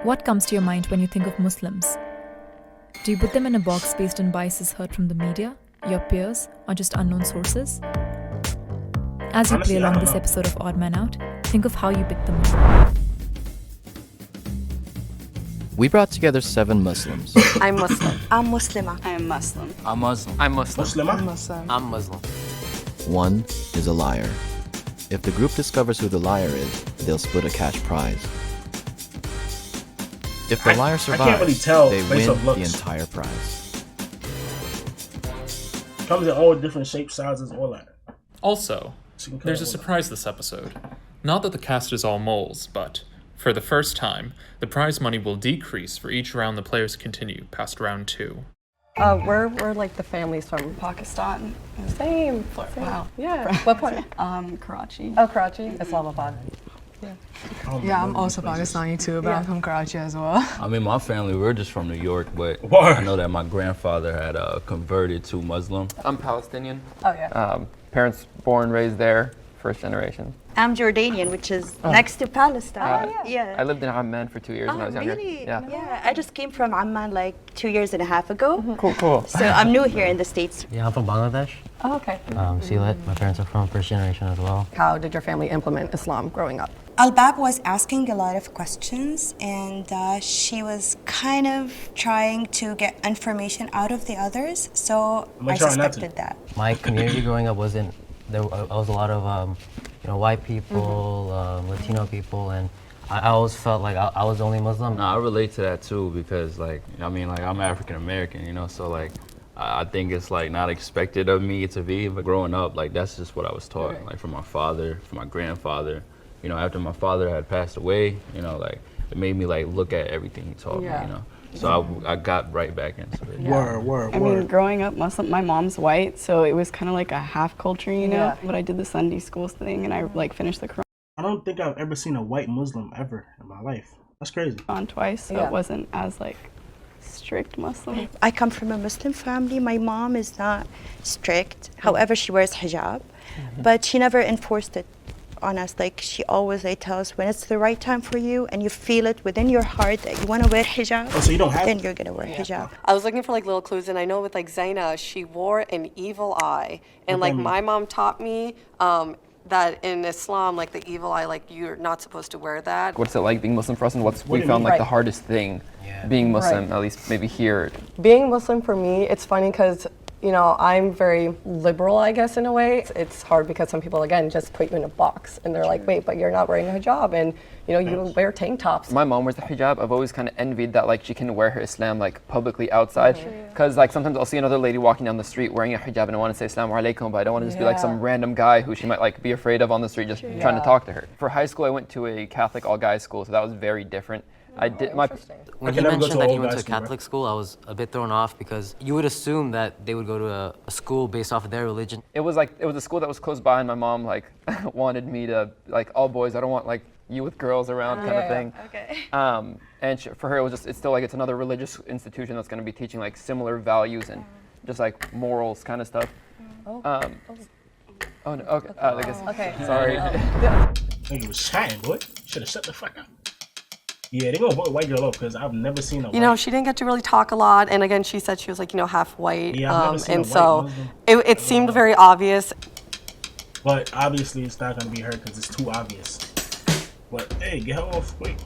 What comes to your mind when you think of Muslims? Do you put them in a box based on biases heard from the media, your peers, or just unknown sources? As you play along this episode of Odd Man Out, think of how you picked them. We brought together 7 Muslims. I'm Muslim. I'm Muslima. I'm Muslim. I'm Muslim. I'm Muslim. Muslima? I'm Muslim. I'm Muslim. One is a liar. If the group discovers who the liar is, they'll split a cash prize. If the liar survives, can't really tell they based win off the looks. entire prize. Comes in all different shapes, sizes, all that. Also, So you can there's a cut all surprise this episode. Not that the cast is all moles, but for the first time, the prize money will decrease for each round the players continue past round 2. We're like the families from Pakistan. Same. Wow. Yeah. What part? Karachi. Oh, Karachi, Islamabad. Yeah, I'm also Pakistani too, but I'm from Karachi as well. I mean, my family, we're just from New York, but Word. I know that my grandfather had converted to Muslim. I'm Palestinian. Oh yeah. Parents born, raised there, first generation. Oh. I'm Jordanian, which is next to Palestine. I lived in Amman for 2 years when I was younger. Really? Yeah. I just came from Amman like 2.5 years ago. Cool. So I'm new here in the States. Yeah, I'm from Bangladesh. Oh, okay. Sylhet. My parents are from first generation as well. How did your family implement Islam growing up? Albab was asking a lot of questions, and she was kind of trying to get information out of the others, so I suspected that. My community growing up wasn't there. Was a lot of white people, Latino people, and I always felt like I was the only Muslim. Nah, I relate to that too because, I'm African American, so I think it's not expected of me to be, but growing up, that's just what I was taught, from my father, from my grandfather. After my father had passed away, it made me look at everything he taught me, So I got right back into it. Word. I mean, growing up Muslim, my mom's white, so it was kind of like a half culture, Yeah. But I did the Sunday school thing, and I finished the I don't think I've ever seen a white Muslim ever in my life. That's crazy. Quran twice, so Yeah. it wasn't as strict Muslim. I come from a Muslim family. My mom is not strict. However, she wears hijab, but she never enforced it on us. She always tells us when it's the right time for you and you feel it within your heart that you want to wear hijab, Oh, so you don't have then you're going to wear hijab. I was looking for little clues, and I know with Zaina, she wore an evil eye, and my mom taught me that in Islam, the evil eye, you're not supposed to wear that. What's it like being Muslim for us, and we do you found mean? the hardest thing being Muslim, at least maybe here? Being Muslim for me, it's funny because I'm very liberal, I guess, in a way. It's hard because some people, again, just put you in a box, and they're like, wait, but you're not wearing a hijab, and you wear tank tops. My mom wears the hijab. I've always kind of envied that she can wear her Islam publicly outside, because sometimes I'll see another lady walking down the street wearing a hijab and I want to say Assalamu alaikum, but I don't want to just be some random guy who she might be afraid of on the street just trying to talk to her. For high school, I went to a Catholic all-guys school, so that was very different. When he mentioned that he went to a Catholic school, I was a bit thrown off because you would assume that they would go to a school based off of their religion. It was a school that was close by, and my mom wanted me to all boys. I don't want you with girls around kind of thing. Okay. And for her, it's still it's another religious institution that's going to be teaching similar values and just morals kind of stuff. Oh no. Okay. I guess. Okay. Sorry. Nigga was chatting, boy. Should have shut the fuck up. Yeah, they gonna vote white girl up because I've never seen a white. She didn't get to really talk a lot, and again, she said she was half white, Yeah, I've never seen and a so white Muslim. it seemed very obvious. But obviously it's not gonna be her because it's too obvious. But hey, get her off, wait.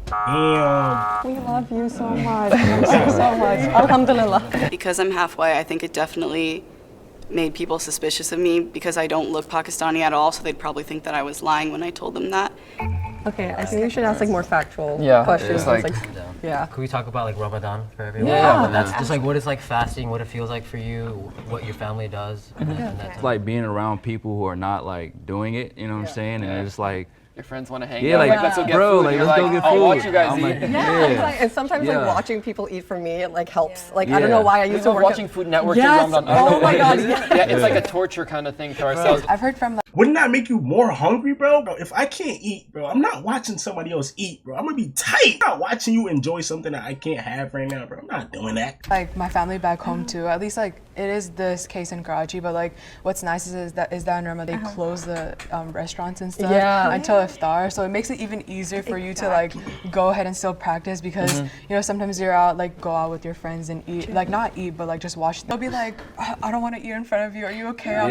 Damn. We love you so much. so much. Alhamdulillah. Because I'm half white, I think it definitely made people suspicious of me because I don't look Pakistani at all, so they'd probably think that I was lying when I told them that. Okay, I think you should ask more factual questions. Could we talk about Ramadan for everyone? Yeah. That's just what it's like fasting, what it feels like for you, what your family does. And It's like being around people who are not doing it, you know what I'm saying? And it's Your friends want to hang yeah, out. like, let's go get bro, food. like, You're let's go get I'll food. watch you guys I'm eat. like, And sometimes Yeah. watching people eat for me, it helps. I Yeah. don't know why I used to work watching Food Network. Yes. Ramadan. I don't know Oh my what it God. is. Yeah. Yeah, it's like a torture kind of thing for ourselves. I've heard from Wouldn't that make you more hungry, bro? Bro, if I can't eat, bro, I'm not watching somebody else eat, bro. I'm gonna be tight. I'm not watching you enjoy something that I can't have right now, bro. I'm not doing that. Like my family back home too, at least like it is this case in Karachi, but like what's nice is that in Ramadan they close the restaurants and stuff until iftar, so it makes it even easier for you to like go ahead and still practice because you know sometimes you're out like go out with your friends and eat like not eat but like just watch. They'll be like, I don't want to eat in front of you. Are you okay? I'm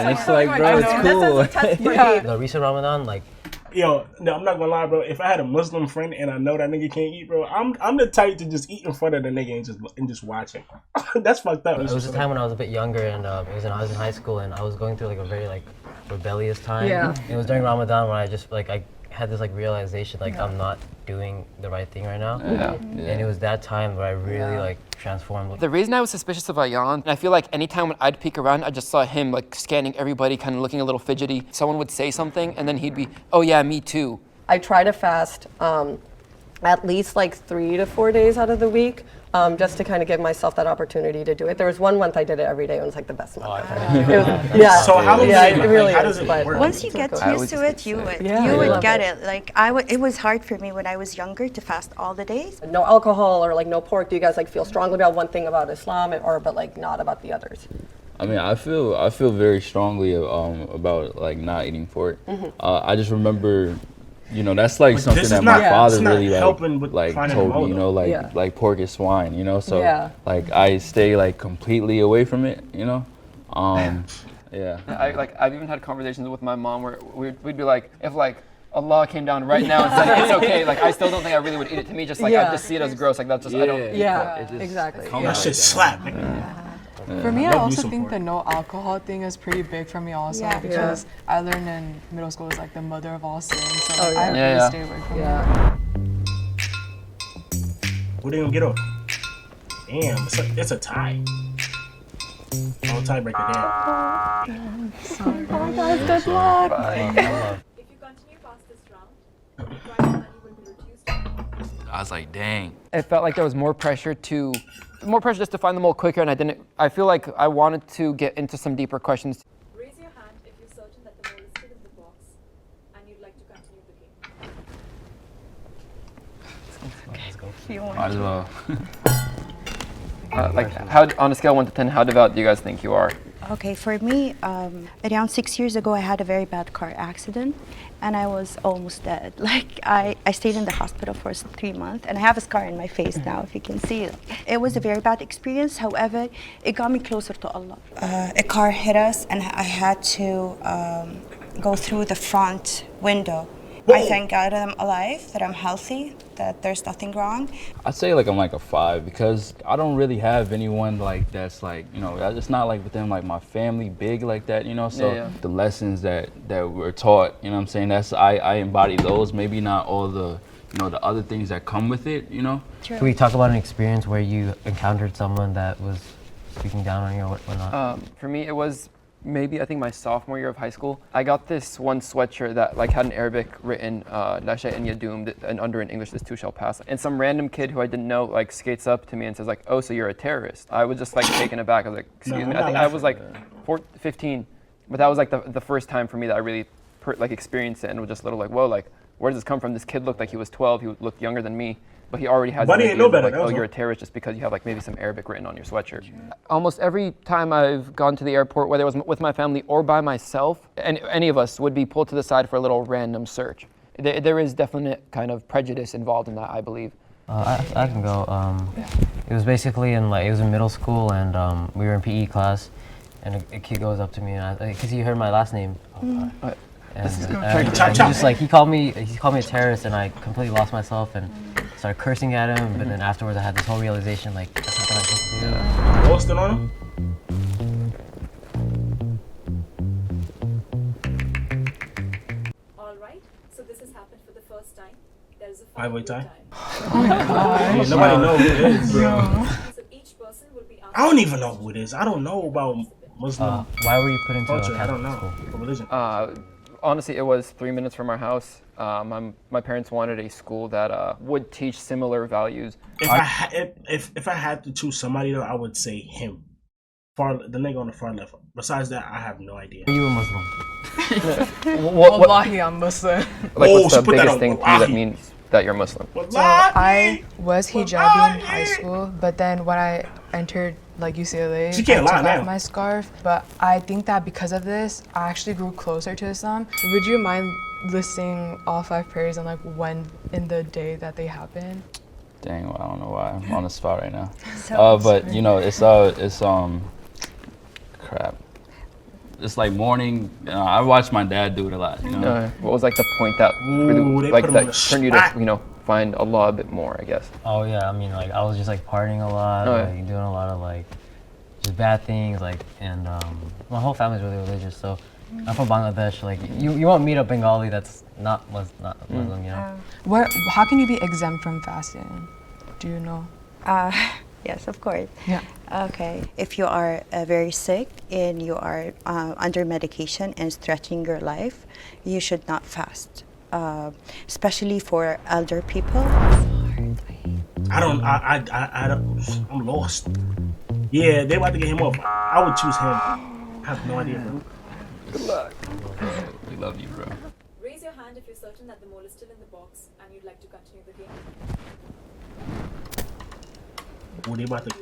it's like bro, it's cool. The recent Ramadan, like. Yo, no, I'm not gonna lie, bro. If I had a Muslim friend and I know that nigga can't eat, bro, I'm the type to just eat in front of the nigga and just watch him. That's fucked up. It was a time when I was a bit younger and I was in high school and I was going through like a very like rebellious time. Yeah. It was during Ramadan when I just like I had this like realization like I'm not doing the right thing right now. And it was that time where I really like transformed. The reason I was suspicious of Ayan, I feel like anytime when I'd peek around, I just saw him like scanning everybody, kind of looking a little fidgety. Someone would say something and then he'd be, oh yeah, me too. I try to fast at least like 3 to 4 days out of the week, just to kind of give myself that opportunity to do it. There was one month I did it every day. It was like the best month ever. So how does it really how does it work? Once you get used to it, you would get it. Like it was hard for me when I was younger to fast all the days. No alcohol or like no pork. Do you guys like feel strongly about one thing about Islam or but like not about the others? I mean, I feel very strongly about like not eating pork. I just remember, you know, that's like something that my father really like told me, you know, like pork is swine, you know, so like I stay like completely away from it, you know. I've even had conversations with my mom where we'd be like, if like Allah came down right now and said it's okay, like I still don't think I really would eat it. To me, just like I just see it as gross, like that's just I don't. Exactly. That shit slap. For me, I also think the no alcohol thing is pretty big for me also because I learned in middle school it's like the mother of all sins, so like, I really stay away from it. What are they gonna get up? Damn, it's a tie. Oh, tiebreaker, damn. Oh, guys, good luck. If you continue past this round, the prize money will be reduced. I was like, dang. It felt like there was more pressure just to find them all quicker, and I feel like I wanted to get into some deeper questions. Raise your hand if you're certain that the mole is still in the box and you'd like to continue the game. Might as well. Like, how on a scale of 1 to 10, how devout do you guys think you are? Okay, for me, around 6 years ago, I had a very bad car accident, and I was almost dead. Like, I stayed in the hospital for 3 months, and I have a scar in my face now, if you can see it. It was a very bad experience, however, it got me closer to Allah. A car hit us, and I had to go through the front window. Whoa. I thank God I'm alive, that I'm healthy, that there's nothing wrong. I'd say like I'm like a 5 because I don't really have anyone like that's like, you know, it's not like within like my family big like that, you know, so the lessons that we're taught, you know what I'm saying, that's I embody those, maybe not all the, you know, the other things that come with it, you know. Can we talk about an experience where you encountered someone that was speaking down on you or whatnot? For me, it was maybe I think my sophomore year of high school. I got this one sweatshirt that like had in Arabic written La shay'an yadum, and under in English this too shall pass. And some random kid who I didn't know like skates up to me and says like, oh, so you're a terrorist. I was just like taken aback. I was like, excuse me. I think I was like 15, but that was like the first time for me that I really like experienced it and was just a little like, whoa, like where does this come from? This kid looked like he was 12. He looked younger than me. But he already has Buddy ain't know better. Like, oh, you're a terrorist just because you have like maybe some Arabic written on your sweatshirt. Almost every time I've gone to the airport, whether it was with my family or by myself, and any of us would be pulled to the side for a little random search. There is definite kind of prejudice involved in that, I believe. I can go. It was basically it was in middle school, and we were in PE class, and a kid goes up to me, and because he heard my last name. He called me a terrorist, and I completely lost myself and started cursing at him. But then afterwards, I had this whole realization, like that's not what I'm supposed to do. Posted on him? All right, so this has happened for the first time. There is a 5-way tie. Oh my God! Nobody knows who it is, bro. So each person will be asked. I don't even know who it is. I don't know about Muslim. Why were you put into culture? a I don't know. school? Religion. Honestly, it was 3 minutes from our house. My parents wanted a school that would teach similar values. If I had to choose somebody though, I would say him. The nigga on the far left. Besides that, I have no idea. Are you a Muslim? Wallahi, I'm Muslim. Like, what's she the put that biggest on thing to you wallahi. that means that you're Muslim? So I was hijabi in high school, but then when I entered like UCLA, She can't I lie took now. off my scarf. But I think that because of this, I actually grew closer to Islam. Would you mind listing all 5 prayers and like when in the day that they happen? Dang, well, I don't know why I'm on the spot right now. So But you know, it's crap. It's like morning. I watch my dad do it a lot. You know. What was like the point that really, they like put him on that the turned you to spot. find Allah a bit more, I guess? Oh yeah, I mean like I was just like partying a lot, Oh, yeah. like doing a lot of like just bad things, like and my whole family's really religious, so I'm from Bangladesh. Like you won't meet a Bengali that's not Muslim, you know. How can you be exempt from fasting? Do you know? Yes, of course. Yeah. Okay. If you are very sick and you are under medication and it's threatening your life, you should not fast, especially for elder people. I don't. I'm lost. Yeah, they about to get him off. I would choose him. I have no idea, bro. Good luck. We love you, bro. Raise your hand if you're certain that the mole is still in the box and you'd like to continue the game. Oh, they about to.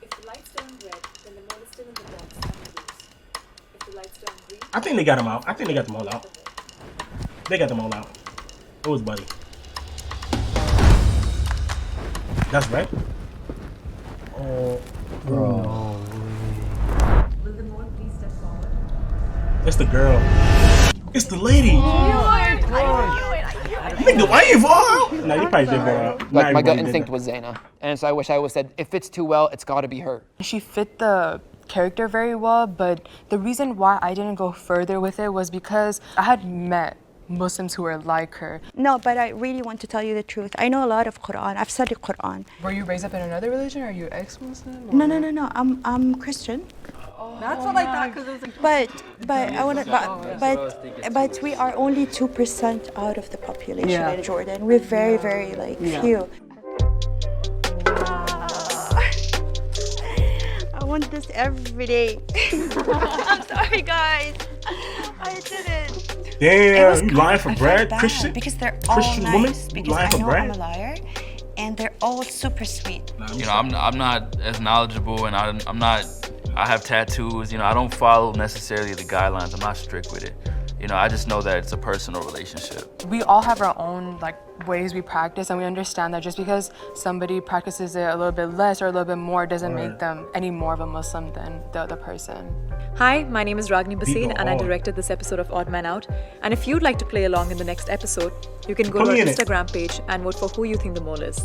If the lights turn red, then the mole is still in the box and you lose. If the lights turn green, I think they got him out. I think they got them all out. They got them all out. It was Buddy. That's right. Oh, bro. will the mole please step forward? It's the girl. It's the lady. Nigga, why you fall out? Nah, you probably did fall out. Like my gut instinct was Zaina, and so I wish I would said it fits too well. It's got to be her. She fit the character very well, but the reason why I didn't go further with it was because I had met Muslims who were like her. No, but I really want to tell you the truth. I know a lot of Quran. I've studied Quran. Were you raised up in another religion? Or are you ex-Muslim? No. I'm Christian. That's what I thought, because it was like. But I want to. But we are only 2% out of the population in Jordan. We're very, very like few. I want this every day. I'm sorry, guys. I didn't. Damn, you lying for bread, bad Christian? because they're all Christian nice. woman? You Because lying I for know bread? I'm a liar, and they're all super sweet. You know, I'm not as knowledgeable, and I'm not. I have tattoos. You know, I don't follow necessarily the guidelines. I'm not strict with it. You know, I just know that it's a personal relationship. We all have our own like ways we practice, and we understand that just because somebody practices it a little bit less or a little bit more doesn't make them any more of a Muslim than the other person. Hi, my name is Ragini Basin People and I are. directed this episode of Odd Man Out. And if you'd like to play along in the next episode, you can go to our Put me in it. Instagram page and vote for who you think the mole is.